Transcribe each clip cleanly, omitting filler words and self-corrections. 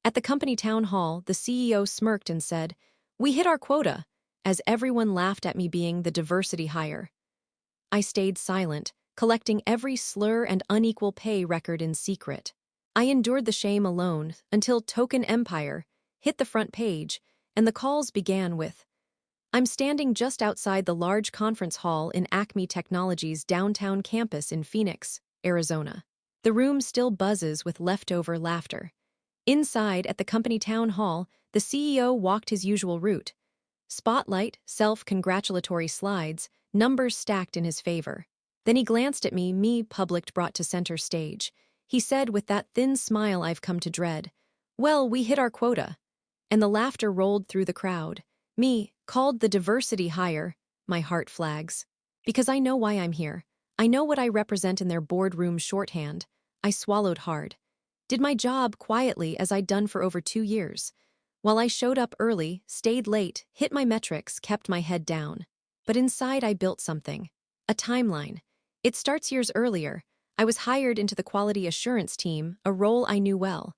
At the company town hall, the CEO smirked and said, "We hit our quota," as everyone laughed at me being the diversity hire. I stayed silent, collecting every slur and unequal pay record in secret. I endured the shame alone until Token Empire hit the front page, and the calls began with, "I'm standing just outside the large conference hall in Acme Technology's downtown campus in Phoenix, Arizona. The room still buzzes with leftover laughter." Inside, at the company town hall, the CEO walked his usual route. Spotlight, self-congratulatory slides, numbers stacked in his favor. Then he glanced at me public brought to center stage. He said with that thin smile I've come to dread, "Well, we hit our quota." And the laughter rolled through the crowd. Me, called the diversity hire, my heart flags. Because I know why I'm here. I know what I represent in their boardroom shorthand. I swallowed hard. Did my job quietly as I'd done for over 2 years. While I showed up early, stayed late, hit my metrics, kept my head down. But inside I built something. A timeline. It starts years earlier. I was hired into the quality assurance team, a role I knew well.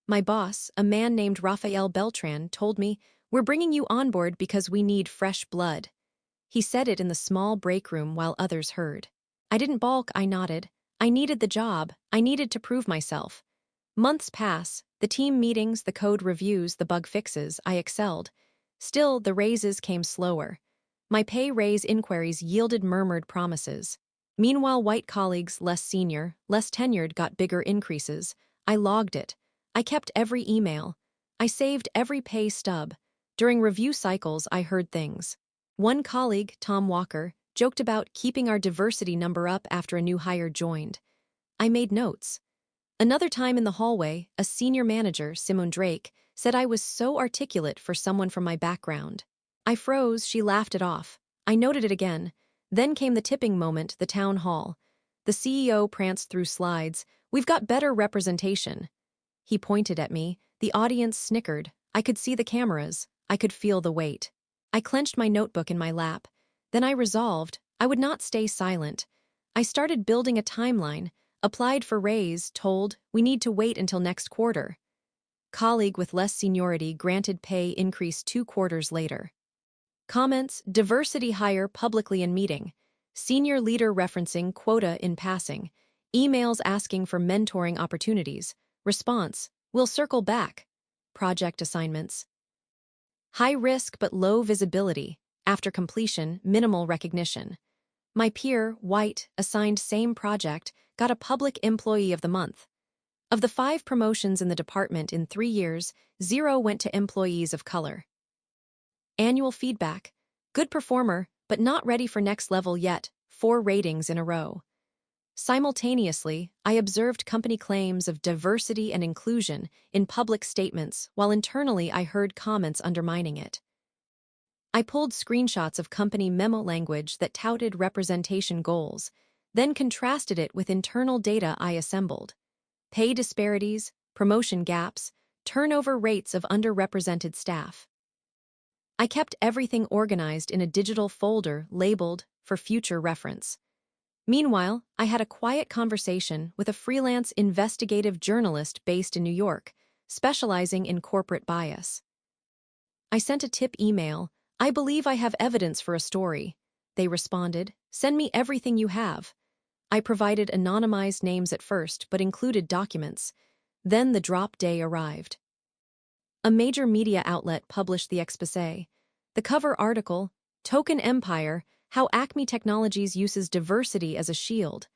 My boss, a man named Rafael Beltran, told me, "We're bringing you on board because we need fresh blood." He said it in the small break room while others heard. I didn't balk, I nodded. I needed the job. I needed to prove myself. Months pass, the team meetings, the code reviews, the bug fixes, I excelled. Still, the raises came slower. My pay raise inquiries yielded murmured promises. Meanwhile, white colleagues, less senior, less tenured, got bigger increases. I logged it. I kept every email. I saved every pay stub. During review cycles, I heard things. One colleague, Tom Walker, joked about keeping our diversity number up after a new hire joined. I made notes. Another time in the hallway, a senior manager, Simone Drake, said I was so articulate for someone from my background. I froze, she laughed it off. I noted it again. Then came the tipping moment, the town hall. The CEO pranced through slides. "We've got better representation." He pointed at me. The audience snickered. I could see the cameras. I could feel the weight. I clenched my notebook in my lap. Then I resolved I would not stay silent. I started building a timeline. Applied for raise, told, "We need to wait until next quarter." Colleague with less seniority granted pay increase 2 quarters later. Comments, diversity hire publicly in meeting. Senior leader referencing quota in passing. Emails asking for mentoring opportunities. Response, "We'll circle back." Project assignments. High risk but low visibility. After completion, minimal recognition. My peer, white, assigned same project, got a Public Employee of the Month. Of the 5 promotions in the department in 3 years, 0 went to employees of color. Annual feedback. Good performer, but not ready for next level yet, 4 ratings in a row. Simultaneously, I observed company claims of diversity and inclusion in public statements, while internally I heard comments undermining it. I pulled screenshots of company memo language that touted representation goals, then contrasted it with internal data I assembled. Pay disparities, promotion gaps, turnover rates of underrepresented staff. I kept everything organized in a digital folder labeled for future reference. Meanwhile, I had a quiet conversation with a freelance investigative journalist based in New York, specializing in corporate bias. I sent a tip email. "I believe I have evidence for a story." They responded, "Send me everything you have." I provided anonymized names at first, but included documents. Then the drop day arrived. A major media outlet published the exposé. The cover article, "Token Empire, How Acme Technologies Uses Diversity as a Shield."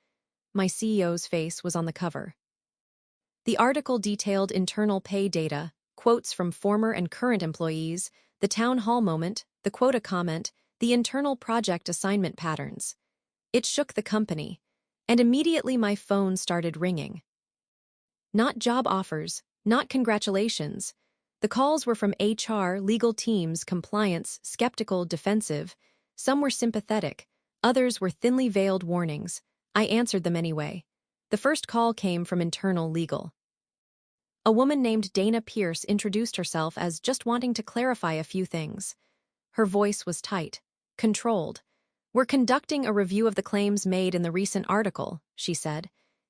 My CEO's face was on the cover. The article detailed internal pay data, quotes from former and current employees, the town hall moment, the quota comment, the internal project assignment patterns. It shook the company, and immediately my phone started ringing. Not job offers, not congratulations. The calls were from HR, legal teams, compliance, skeptical, defensive. Some were sympathetic, others were thinly veiled warnings. I answered them anyway. The first call came from internal legal. A woman named Dana Pierce introduced herself as just wanting to clarify a few things. Her voice was tight, controlled. "We're conducting a review of the claims made in the recent article," she said.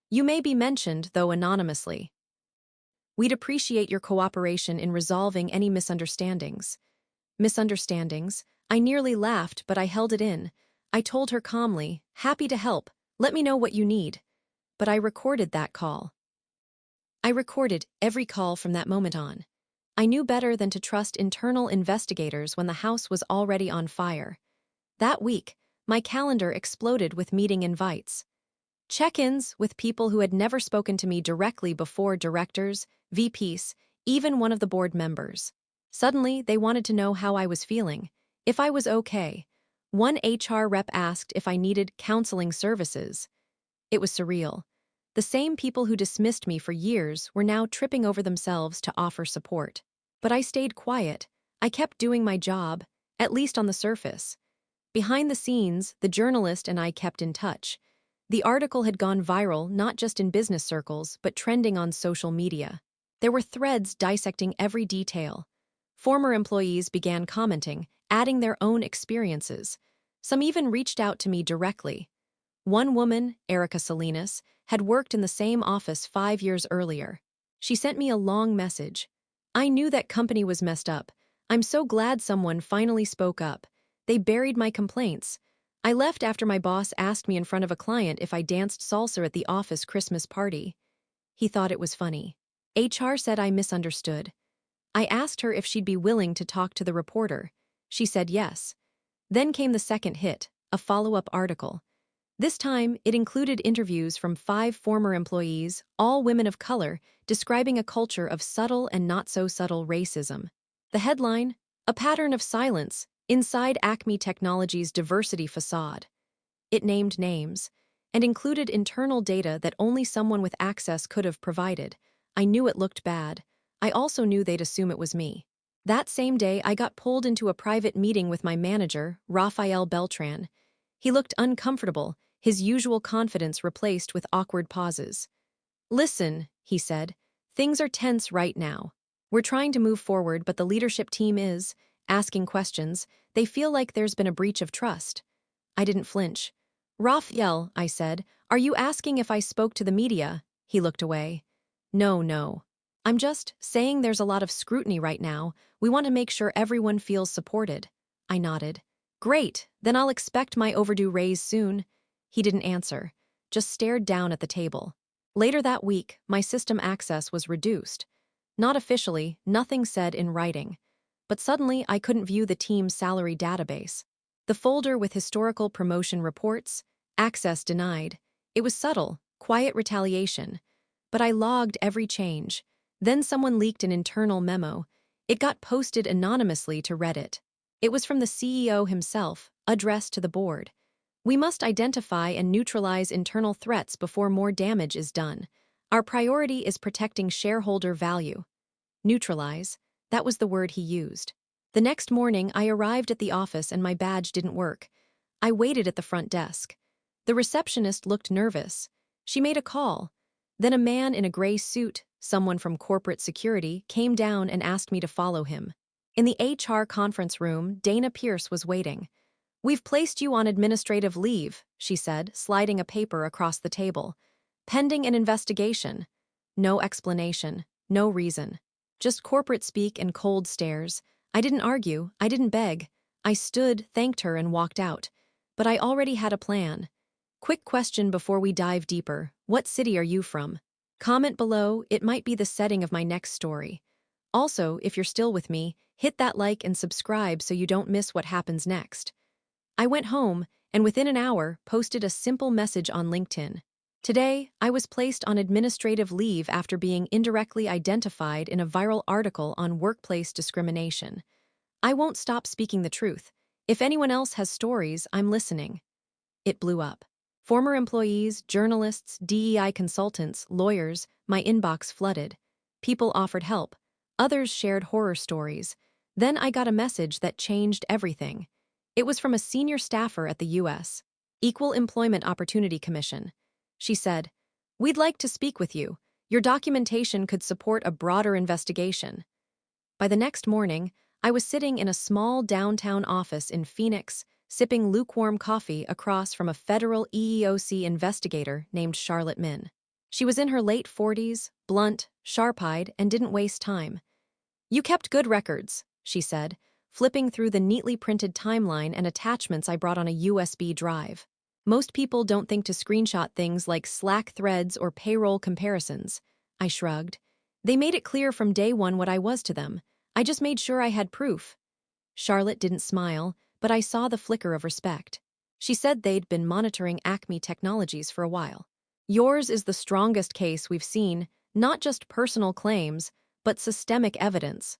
"You may be mentioned, though anonymously." We'd appreciate your cooperation in resolving any misunderstandings. Misunderstandings? I nearly laughed, but I held it in. I told her calmly, happy to help, let me know what you need. But I recorded that call. I recorded every call from that moment on. I knew better than to trust internal investigators when the house was already on fire. That week, my calendar exploded with meeting invites. Check-ins with people who had never spoken to me directly before: directors, VPs, even one of the board members. Suddenly, they wanted to know how I was feeling, if I was okay. One HR rep asked if I needed counseling services. It was surreal. The same people who dismissed me for years were now tripping over themselves to offer support. But I stayed quiet. I kept doing my job, at least on the surface. Behind the scenes, the journalist and I kept in touch. The article had gone viral not just in business circles, but trending on social media. There were threads dissecting every detail. Former employees began commenting, adding their own experiences. Some even reached out to me directly. One woman, Erica Salinas, had worked in the same office 5 years earlier. She sent me a long message. I knew that company was messed up. I'm so glad someone finally spoke up. They buried my complaints. I left after my boss asked me in front of a client if I danced salsa at the office Christmas party. He thought it was funny. HR said I misunderstood. I asked her if she'd be willing to talk to the reporter. She said yes. Then came the second hit, a follow-up article. This time, it included interviews from 5 former employees, all women of color, describing a culture of subtle and not-so-subtle racism. The headline: A Pattern of Silence Inside Acme Technology's Diversity Facade. It named names, and included internal data that only someone with access could have provided. I knew it looked bad. I also knew they'd assume it was me. That same day, I got pulled into a private meeting with my manager, Rafael Beltran. He looked uncomfortable, his usual confidence replaced with awkward pauses. "Listen," he said, "things are tense right now. We're trying to move forward, but the leadership team is asking questions. They feel like there's been a breach of trust." I didn't flinch. "Raphael," I said, "are you asking if I spoke to the media?" He looked away. No. I'm just saying there's a lot of scrutiny right now. We want to make sure everyone feels supported." I nodded. "Great, then I'll expect my overdue raise soon." He didn't answer, just stared down at the table. Later that week, my system access was reduced. Not officially, nothing said in writing. But suddenly, I couldn't view the team's salary database. The folder with historical promotion reports, access denied. It was subtle, quiet retaliation. But I logged every change. Then someone leaked an internal memo. It got posted anonymously to Reddit. It was from the CEO himself, addressed to the board. "We must identify and neutralize internal threats before more damage is done. Our priority is protecting shareholder value." Neutralize, that was the word he used. The next morning, I arrived at the office and my badge didn't work. I waited at the front desk. The receptionist looked nervous. She made a call. Then a man in a gray suit, someone from corporate security, came down and asked me to follow him. In the HR conference room, Dana Pierce was waiting. "We've placed you on administrative leave," she said, sliding a paper across the table. "Pending an investigation." No explanation, no reason. Just corporate speak and cold stares. I didn't argue, I didn't beg. I stood, thanked her, and walked out. But I already had a plan. Quick question before we dive deeper: what city are you from? Comment below, it might be the setting of my next story. Also, if you're still with me, hit that like and subscribe so you don't miss what happens next. I went home, and within an hour, posted a simple message on LinkedIn. Today, I was placed on administrative leave after being indirectly identified in a viral article on workplace discrimination. I won't stop speaking the truth. If anyone else has stories, I'm listening. It blew up. Former employees, journalists, DEI consultants, lawyers, my inbox flooded. People offered help. Others shared horror stories. Then I got a message that changed everything. It was from a senior staffer at the U.S. Equal Employment Opportunity Commission. She said, "We'd like to speak with you. Your documentation could support a broader investigation." By the next morning, I was sitting in a small downtown office in Phoenix, sipping lukewarm coffee across from a federal EEOC investigator named Charlotte Min. She was in her late 40s, blunt, sharp-eyed, and didn't waste time. "You kept good records," she said, flipping through the neatly printed timeline and attachments I brought on a USB drive. "Most people don't think to screenshot things like Slack threads or payroll comparisons." I shrugged. "They made it clear from day one what I was to them. I just made sure I had proof." Charlotte didn't smile, but I saw the flicker of respect. She said they'd been monitoring Acme Technologies for a while. "Yours is the strongest case we've seen, not just personal claims, but systemic evidence."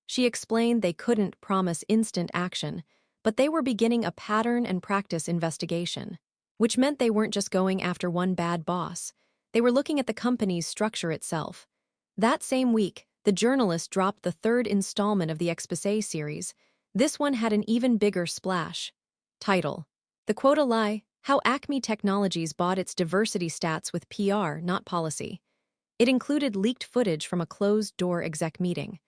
She explained they couldn't promise instant action, but they were beginning a pattern and practice investigation, which meant they weren't just going after one bad boss. They were looking at the company's structure itself. That same week, the journalist dropped the third installment of the Exposé series. This one had an even bigger splash. Title: "The Quota Lie: How Acme Technologies Bought Its Diversity Stats with PR, Not Policy." It included leaked footage from a closed-door exec meeting.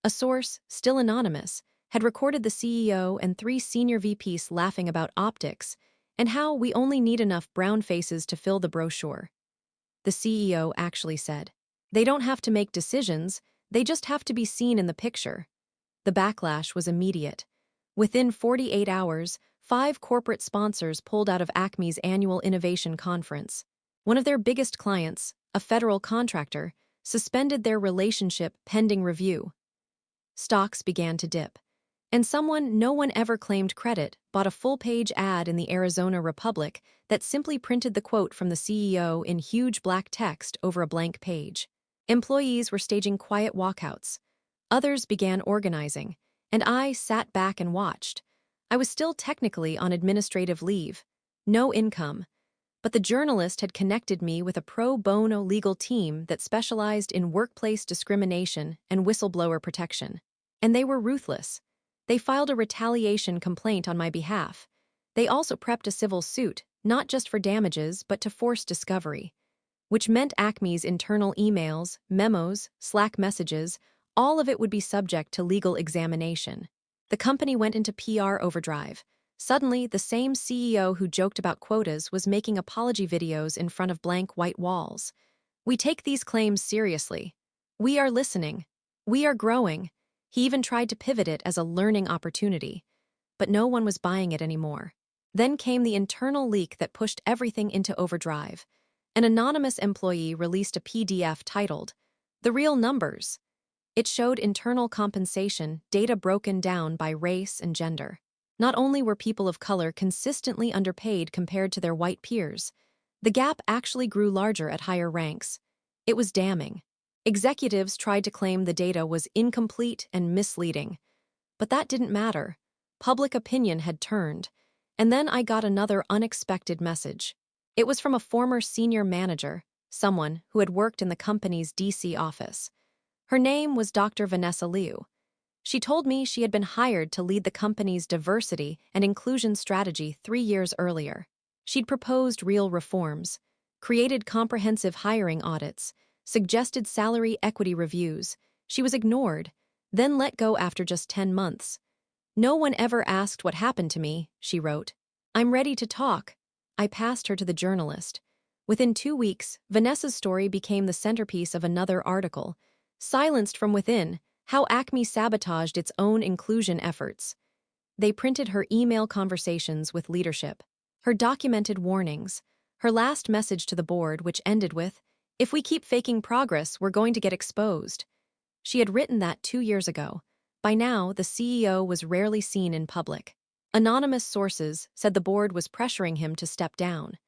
A source, still anonymous, had recorded the CEO and 3 senior VPs laughing about optics and how we only need enough brown faces to fill the brochure. The CEO actually said, "They don't have to make decisions, they just have to be seen in the picture." The backlash was immediate. Within 48 hours, 5 corporate sponsors pulled out of Acme's annual innovation conference. One of their biggest clients, a federal contractor, suspended their relationship pending review. Stocks began to dip, and someone no one ever claimed credit bought a full-page ad in the Arizona Republic that simply printed the quote from the CEO in huge black text over a blank page. Employees were staging quiet walkouts. Others began organizing, and I sat back and watched. I was still technically on administrative leave, no income, but the journalist had connected me with a pro bono legal team that specialized in workplace discrimination and whistleblower protection. And they were ruthless. They filed a retaliation complaint on my behalf. They also prepped a civil suit, not just for damages, but to force discovery, which meant Acme's internal emails, memos, Slack messages, all of it would be subject to legal examination. The company went into PR overdrive. Suddenly, the same CEO who joked about quotas was making apology videos in front of blank white walls. "We take these claims seriously. We are listening. We are growing." He even tried to pivot it as a learning opportunity. But no one was buying it anymore. Then came the internal leak that pushed everything into overdrive. An anonymous employee released a PDF titled, "The Real Numbers." It showed internal compensation data broken down by race and gender. Not only were people of color consistently underpaid compared to their white peers, the gap actually grew larger at higher ranks. It was damning. Executives tried to claim the data was incomplete and misleading. But that didn't matter. Public opinion had turned. And then I got another unexpected message. It was from a former senior manager, someone who had worked in the company's DC office. Her name was Dr. Vanessa Liu. She told me she had been hired to lead the company's diversity and inclusion strategy 3 years earlier. She'd proposed real reforms, created comprehensive hiring audits, suggested salary equity reviews. She was ignored, then let go after just 10 months. "No one ever asked what happened to me," she wrote. "I'm ready to talk." I passed her to the journalist. Within 2 weeks, Vanessa's story became the centerpiece of another article. "Silenced from Within: How Acme Sabotaged Its Own Inclusion Efforts." They printed her email conversations with leadership, her documented warnings, her last message to the board, which ended with, "If we keep faking progress, we're going to get exposed." She had written that 2 years ago. By now, the CEO was rarely seen in public. Anonymous sources said the board was pressuring him to step down.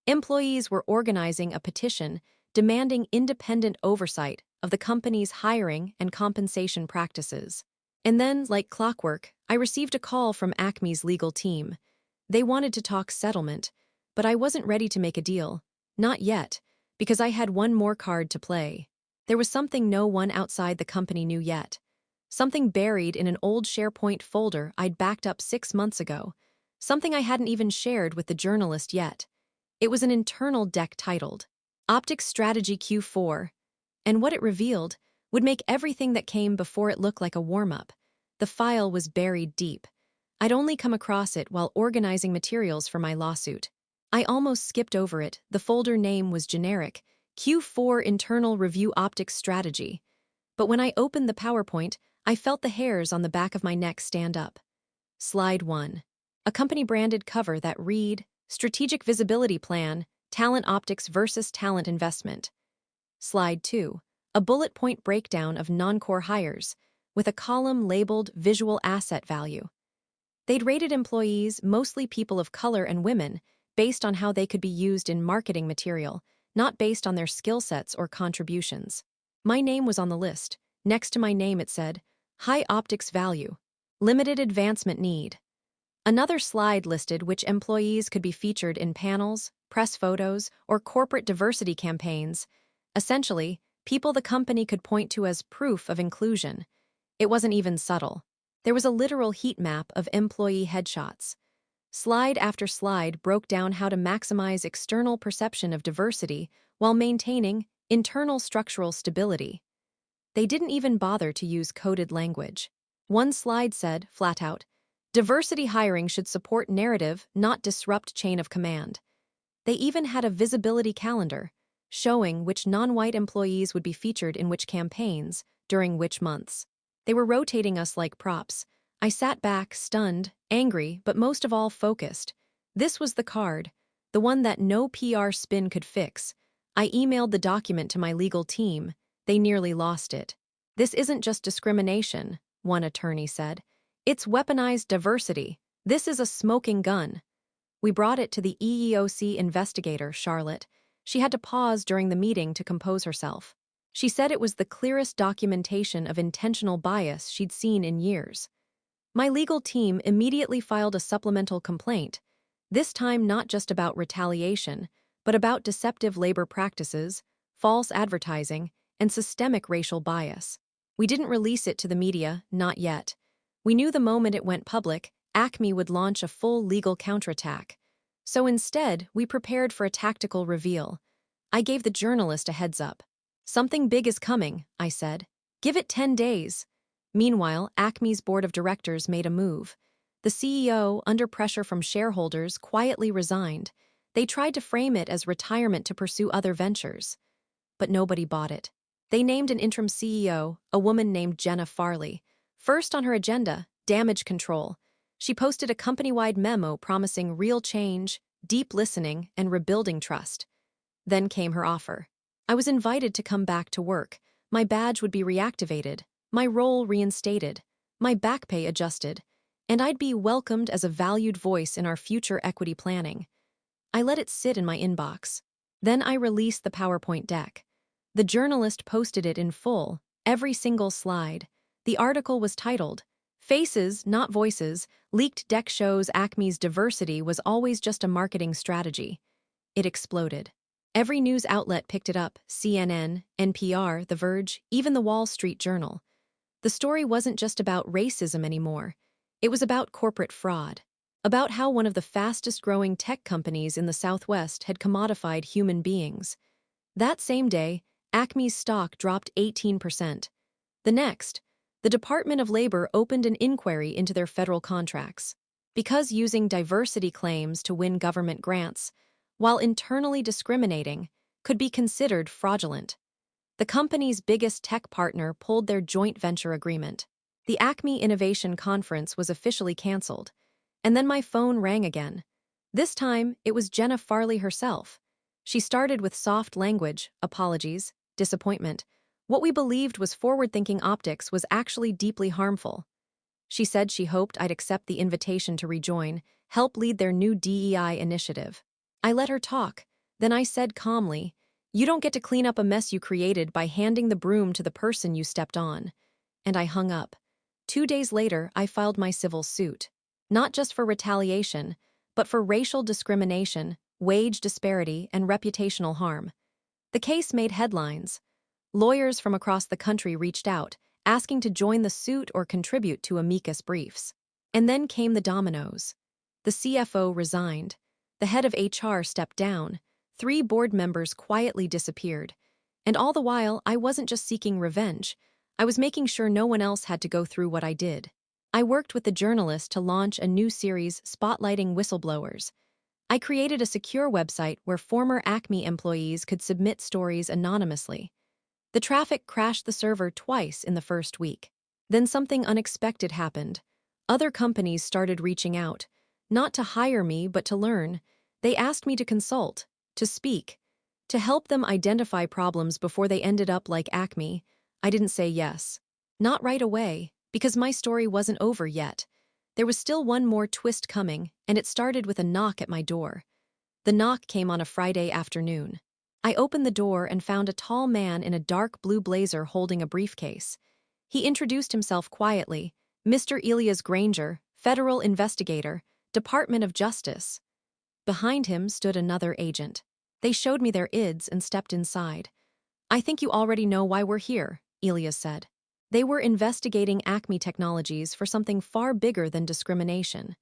Employees were organizing a petition demanding independent oversight of the company's hiring and compensation practices. And then, like clockwork, I received a call from Acme's legal team. They wanted to talk settlement, but I wasn't ready to make a deal. Not yet, because I had one more card to play. There was something no one outside the company knew yet. Something buried in an old SharePoint folder I'd backed up 6 months ago. Something I hadn't even shared with the journalist yet. It was an internal deck titled, Optics Strategy Q4. And what it revealed would make everything that came before it look like a warm-up. The file was buried deep. I'd only come across it while organizing materials for my lawsuit. I almost skipped over it. The folder name was generic, Q4 Internal Review Optics Strategy. But when I opened the PowerPoint, I felt the hairs on the back of my neck stand up. Slide 1. A company-branded cover that read, Strategic Visibility Plan, Talent Optics versus Talent Investment. Slide 2. A bullet point breakdown of non-core hires, with a column labeled Visual Asset Value. They'd rated employees, mostly people of color and women, based on how they could be used in marketing material, not based on their skill sets or contributions. My name was on the list. Next to my name it said, High Optics Value, Limited Advancement Need. Another slide listed which employees could be featured in panels, press photos, or corporate diversity campaigns. Essentially, people the company could point to as proof of inclusion. It wasn't even subtle. There was a literal heat map of employee headshots. Slide after slide broke down how to maximize external perception of diversity while maintaining internal structural stability. They didn't even bother to use coded language. One slide said, flat out, diversity hiring should support narrative, not disrupt chain of command. They even had a visibility calendar, showing which non-white employees would be featured in which campaigns, during which months. They were rotating us like props. I sat back, stunned, angry, but most of all focused. This was the card, the one that no PR spin could fix. I emailed the document to my legal team. They nearly lost it. This isn't just discrimination, one attorney said. It's weaponized diversity. This is a smoking gun. We brought it to the EEOC investigator, Charlotte. She had to pause during the meeting to compose herself. She said it was the clearest documentation of intentional bias she'd seen in years. My legal team immediately filed a supplemental complaint, this time not just about retaliation, but about deceptive labor practices, false advertising, and systemic racial bias. We didn't release it to the media, not yet. We knew the moment it went public, Acme would launch a full legal counterattack. So instead, we prepared for a tactical reveal. I gave the journalist a heads up. Something big is coming, I said. Give it 10 days. Meanwhile, Acme's board of directors made a move. The CEO, under pressure from shareholders, quietly resigned. They tried to frame it as retirement to pursue other ventures. But nobody bought it. They named an interim CEO, a woman named Jenna Farley. First on her agenda, damage control. She posted a company-wide memo promising real change, deep listening, and rebuilding trust. Then came her offer. I was invited to come back to work. My badge would be reactivated, my role reinstated, my back pay adjusted, and I'd be welcomed as a valued voice in our future equity planning. I let it sit in my inbox. Then I released the PowerPoint deck. The journalist posted it in full, every single slide. The article was titled, Faces, Not Voices, Leaked Deck Shows Acme's Diversity Was Always Just a Marketing Strategy. It exploded. Every news outlet picked it up, CNN, NPR, The Verge, even the Wall Street Journal. The story wasn't just about racism anymore. It was about corporate fraud, about how one of the fastest-growing tech companies in the Southwest had commodified human beings. That same day, Acme's stock dropped 18%. The next, the Department of Labor opened an inquiry into their federal contracts. Because using diversity claims to win government grants, while internally discriminating, could be considered fraudulent. The company's biggest tech partner pulled their joint venture agreement. The Acme Innovation Conference was officially canceled. And then my phone rang again. This time, it was Jenna Farley herself. She started with soft language, apologies, disappointment. What we believed was forward-thinking optics was actually deeply harmful. She said she hoped I'd accept the invitation to rejoin, help lead their new DEI initiative. I let her talk. Then I said calmly, You don't get to clean up a mess you created by handing the broom to the person you stepped on. And I hung up. 2 days later, I filed my civil suit. Not just for retaliation, but for racial discrimination, wage disparity, and reputational harm. The case made headlines. Lawyers from across the country reached out, asking to join the suit or contribute to amicus briefs. And then came the dominoes. The CFO resigned. The head of HR stepped down. 3 board members quietly disappeared. And all the while, I wasn't just seeking revenge. I was making sure no one else had to go through what I did. I worked with the journalist to launch a new series spotlighting whistleblowers. I created a secure website where former Acme employees could submit stories anonymously. The traffic crashed the server twice in the first week. Then something unexpected happened. Other companies started reaching out, not to hire me but to learn. They asked me to consult, to speak, to help them identify problems before they ended up like Acme. I didn't say yes. Not right away, because my story wasn't over yet. There was still one more twist coming, and it started with a knock at my door. The knock came on a Friday afternoon. I opened the door and found a tall man in a dark blue blazer holding a briefcase. He introduced himself quietly, Mr. Elias Granger, federal investigator, Department of Justice. Behind him stood another agent. They showed me their IDs and stepped inside. I think you already know why we're here, Elias said. They were investigating Acme Technologies for something far bigger than discrimination.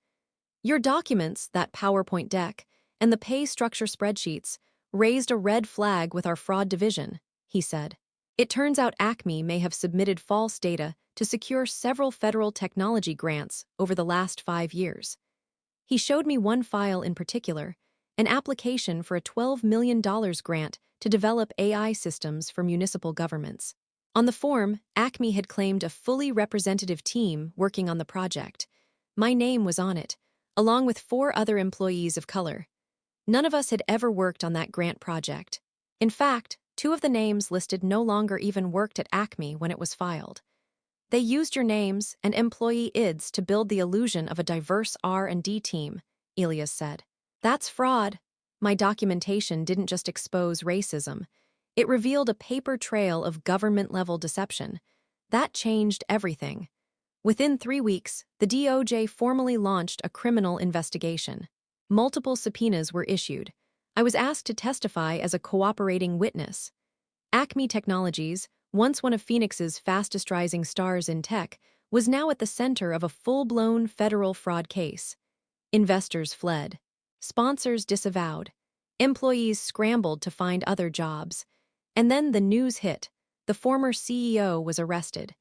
Your documents, that PowerPoint deck, and the pay structure spreadsheets raised a red flag with our fraud division, he said. It turns out Acme may have submitted false data to secure several federal technology grants over the last 5 years. He showed me one file in particular, an application for a $12 million grant to develop AI systems for municipal governments. On the form, Acme had claimed a fully representative team working on the project. My name was on it, along with 4 other employees of color. None of us had ever worked on that grant project. In fact, 2 of the names listed no longer even worked at Acme when it was filed. They used your names and employee IDs to build the illusion of a diverse R&D team, Elias said. That's fraud. My documentation didn't just expose racism. It revealed a paper trail of government-level deception. That changed everything. Within 3 weeks, the DOJ formally launched a criminal investigation. Multiple subpoenas were issued. I was asked to testify as a cooperating witness. Acme Technologies, once one of Phoenix's fastest-rising stars in tech, was now at the center of a full-blown federal fraud case. Investors fled. Sponsors disavowed. Employees scrambled to find other jobs. And then the news hit. The former CEO was arrested.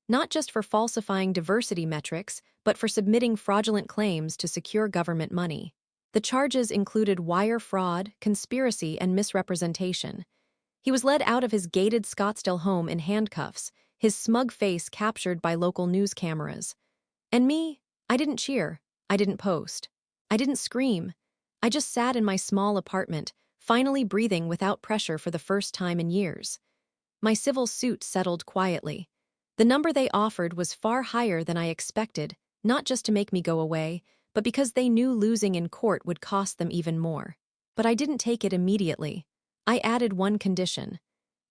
Not just for falsifying diversity metrics, but for submitting fraudulent claims to secure government money. The charges included wire fraud, conspiracy, and misrepresentation. He was led out of his gated Scottsdale home in handcuffs, his smug face captured by local news cameras. And me? I didn't cheer. I didn't post. I didn't scream. I just sat in my small apartment, finally breathing without pressure for the first time in years. My civil suit settled quietly. The number they offered was far higher than I expected, not just to make me go away, but because they knew losing in court would cost them even more. But I didn't take it immediately. I added one condition.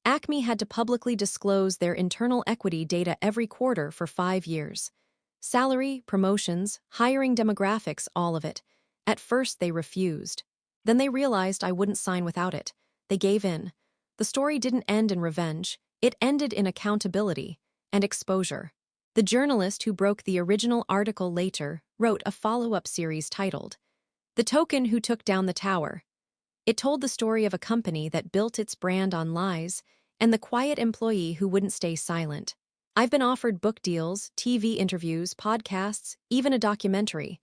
Acme had to publicly disclose their internal equity data every quarter for 5 years. Salary, promotions, hiring demographics, all of it. At first they refused. Then they realized I wouldn't sign without it. They gave in. The story didn't end in revenge. It ended in accountability and exposure. The journalist who broke the original article later wrote a follow-up series titled, "The Token Who Took Down the Tower." It told the story of a company that built its brand on lies and the quiet employee who wouldn't stay silent. I've been offered book deals, TV interviews, podcasts, even a documentary.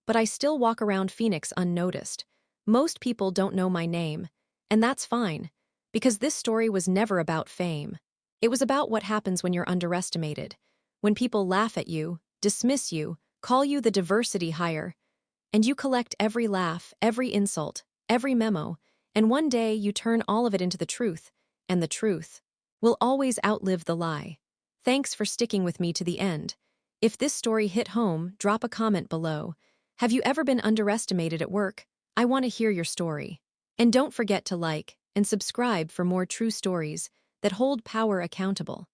But I still walk around Phoenix unnoticed. Most people don't know my name, and that's fine, because this story was never about fame. It was about what happens when you're underestimated, when people laugh at you, dismiss you, call you the diversity hire, and you collect every laugh, every insult, every memo, and one day you turn all of it into the truth, and the truth will always outlive the lie. Thanks for sticking with me to the end. If this story hit home, drop a comment below. Have you ever been underestimated at work? I want to hear your story. And don't forget to like and subscribe for more true stories that hold power accountable.